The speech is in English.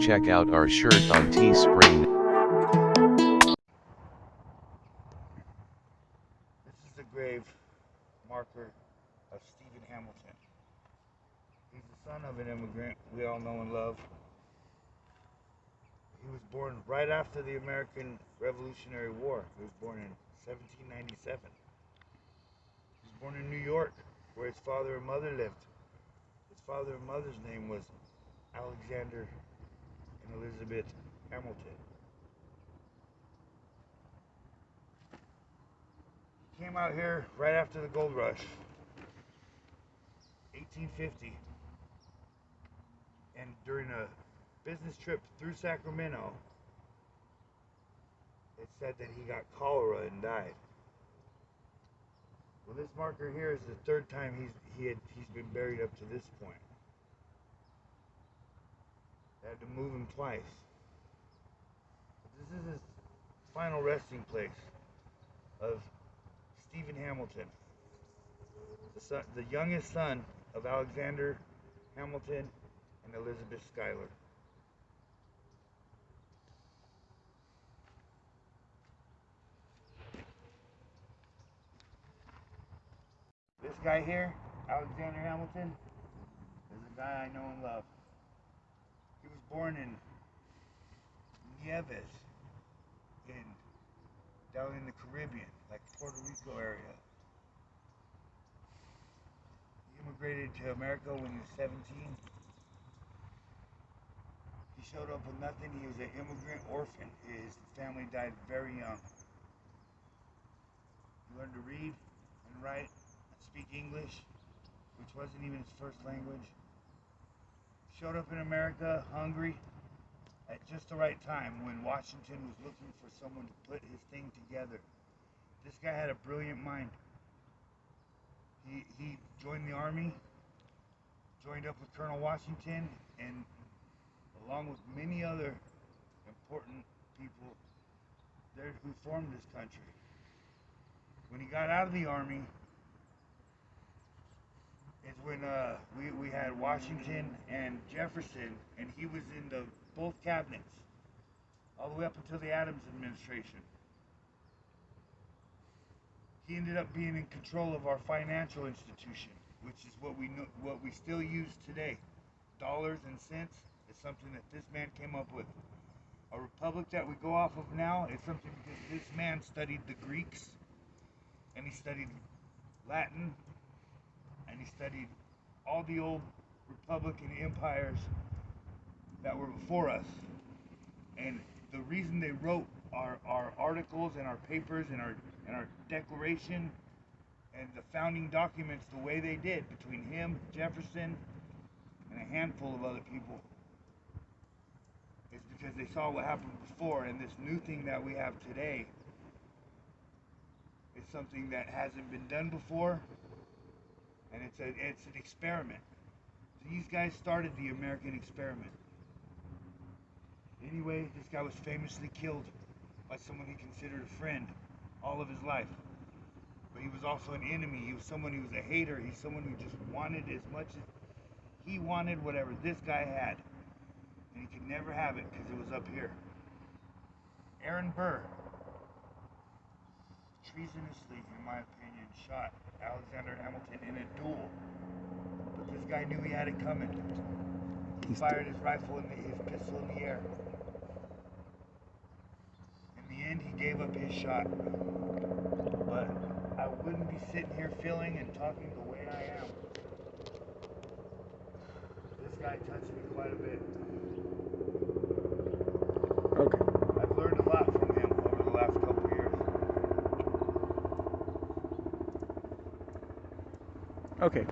check out our shirt on Teespring. This is the grave marker of Stephen Hamilton. He's the son of an immigrant we all know and love. He was born right after the American Revolutionary War. He was born in 1797. He was born in New York, where his father and mother lived. His father and mother's name was Alexander and Elizabeth Hamilton. He came out here right after the gold rush, 1850, and during a business trip through Sacramento, it said that he got cholera and died. Well, this marker here is the third time he's been buried up to this point. They had to move him twice. But this is his final resting place of Stephen Hamilton, the youngest son of Alexander Hamilton and Elizabeth Schuyler. This guy here, Alexander Hamilton, is a guy I know and love. He was born in Nieves, down in the Caribbean, like Puerto Rico area. He immigrated to America when he was 17. He showed up with nothing. He was an immigrant orphan. His family died very young. He learned to read and write and speak English, which wasn't even his first language. Showed up in America hungry at just the right time when Washington was looking for someone to put his thing together. This guy had a brilliant mind. He joined the army, joined up with Colonel Washington, and along with many other important people there who formed this country. When he got out of the army is when we had Washington and Jefferson, and he was in both cabinets all the way up until the Adams administration. He ended up being in control of our financial institution, which is what we still use today. Dollars and cents is something that this man came up with. A republic that we go off of now is something because this man studied the Greeks, and he studied Latin, and he studied all the old republican empires that were before us. And the reason they wrote our articles and our papers and our declaration and the founding documents the way they did, between him, Jefferson, and a handful of other people, is because they saw what happened before, and this new thing that we have today is something that hasn't been done before, and it's an experiment. These guys started the American experiment. Anyway, this guy was famously killed by someone he considered a friend all of his life. But he was also an enemy. He was someone who was a hater. He's someone who just wanted as much as he wanted whatever this guy had. And he could never have it because it was up here. Aaron Burr treasonously, in my opinion, shot Alexander Hamilton in a duel. But this guy knew he had it coming. He fired his rifle and his pistol in the air. In the end, he gave up his shot. But I wouldn't be sitting here feeling and talking the way I am. This guy touched me quite a bit. Okay. I've learned a lot from him over the last couple of years. Okay.